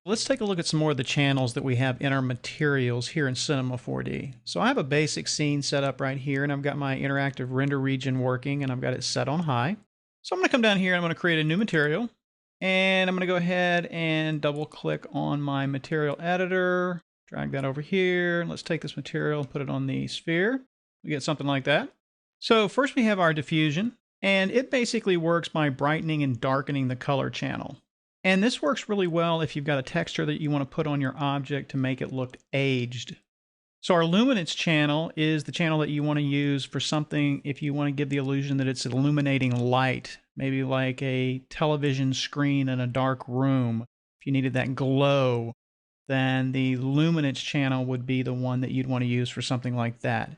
Let's take a look at some more of the channels that we have in our materials here in Cinema 4D. So I have a basic scene set up right here, and I've got my interactive render region working, and I've got it set on high. So I'm going to come down here and I'm going to create a new material, and I'm going to go ahead and double click on my material editor, drag that over here, and let's take this material and put it on the sphere. We get something like that. So first we have our diffusion, and it basically works by brightening and darkening the color channel. And this works really well if you've got a texture that you want to put on your object to make it look aged. So our luminance channel is the channel that you want to use for something if you want to give the illusion that it's illuminating light, maybe like a television screen in a dark room. If you needed that glow, then the luminance channel would be the one that you'd want to use for something like that.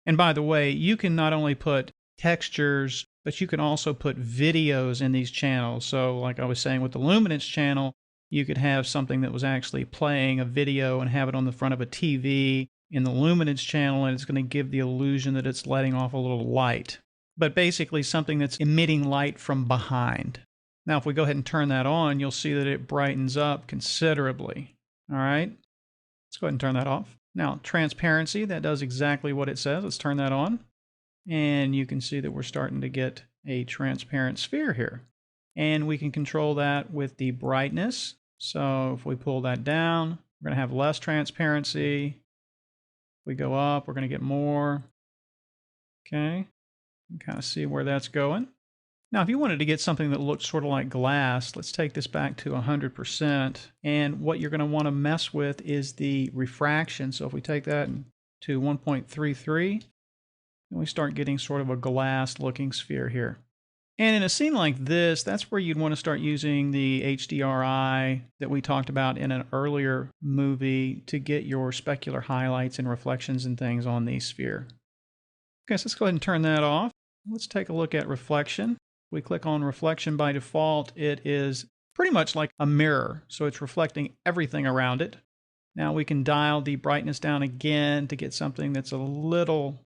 And by the way, you can not only put textures, but you can also put videos in these channels. So like I was saying with the luminance channel, you could have something that was actually playing a video and have it on the front of a TV in the luminance channel, and it's going to give the illusion that it's letting off a little light. But basically something that's emitting light from behind. Now if we go ahead and turn that on, you'll see that it brightens up considerably. All right, let's go ahead and turn that off. Now transparency, that does exactly what it says. Let's turn that on. And you can see that we're starting to get a transparent sphere here. And we can control that with the brightness. So if we pull that down, we're going to have less transparency. If we go up, we're going to get more. Okay, you can kind of see where that's going. Now, if you wanted to get something that looks sort of like glass, let's take this back to 100%. And what you're going to want to mess with is the refraction. So if we take that to 1.33, and we start getting sort of a glass looking sphere here. And in a scene like this, that's where you'd want to start using the HDRI that we talked about in an earlier movie to get your specular highlights and reflections and things on the sphere. Okay, so let's go ahead and turn that off. Let's take a look at reflection. We click on reflection. By default, it is pretty much like a mirror, so it's reflecting everything around it. Now we can dial the brightness down again to get something that's a little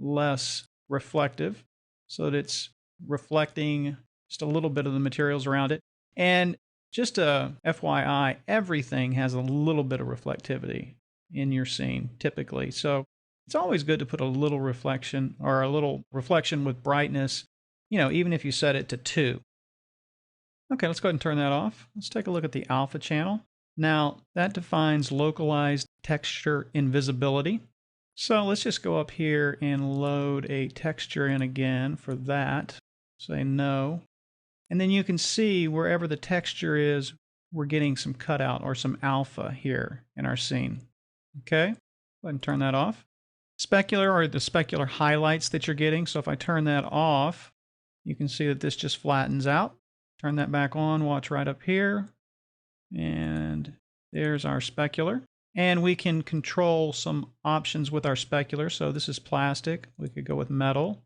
less reflective, so that it's reflecting just a little bit of the materials around it. And just a FYI, everything has a little bit of reflectivity in your scene typically. So it's always good to put a little reflection or a little reflection with brightness, even if you set it to 2. Okay, let's go ahead and turn that off. Let's take a look at the alpha channel. Now that defines localized texture invisibility. So let's just go up here and load a texture in again for that. Say no. And then you can see wherever the texture is, we're getting some cutout or some alpha here in our scene. Okay, go ahead and turn that off. Specular are the specular highlights that you're getting. So if I turn that off, you can see that this just flattens out. Turn that back on, watch right up here. And there's our specular. And we can control some options with our specular. So this is plastic. We could go with metal,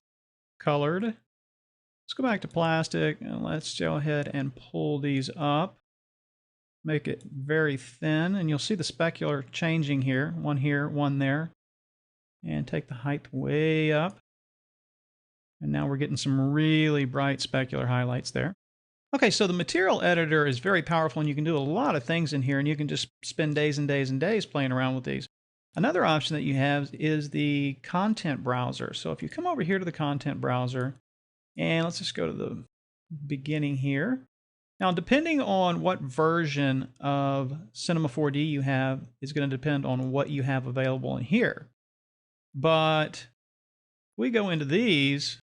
colored. Let's go back to plastic and let's go ahead and pull these up. Make it very thin, and you'll see the specular changing here, one there. And take the height way up. And now we're getting some really bright specular highlights there. Okay, so the material editor is very powerful, and you can do a lot of things in here, and you can just spend days and days and days playing around with these. Another option that you have is the content browser. So if you come over here to the content browser, and let's just go to the beginning here. Now, depending on what version of Cinema 4D you have is going to depend on what you have available in here. But we go into these,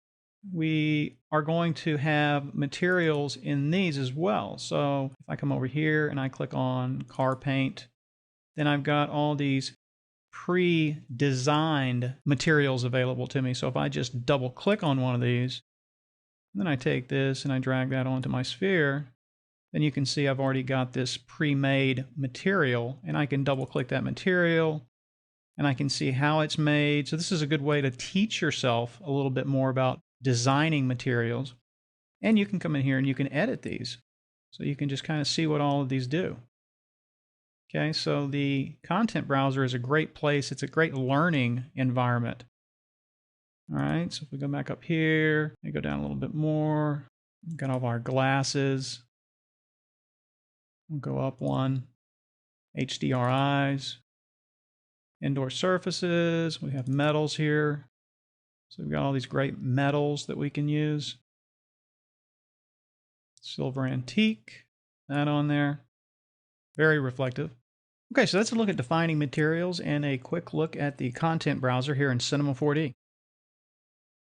we are going to have materials in these as well. So if I come over here and I click on car paint, then I've got all these pre-designed materials available to me. So if I just double click on one of these, then I take this and I drag that onto my sphere, then you can see I've already got this pre-made material, and I can double click that material and I can see how it's made. So this is a good way to teach yourself a little bit more about designing materials. And you can come in here and you can edit these. So you can just kind of see what all of these do. Okay, so the content browser is a great place. It's a great learning environment. All right, so if we go back up here, we go down a little bit more. We've got all of our glasses. We'll go up one. HDRIs, indoor surfaces. We have metals here. So we've got all these great metals that we can use. Silver antique, that on there. Very reflective. Okay, so that's a look at defining materials and a quick look at the content browser here in Cinema 4D.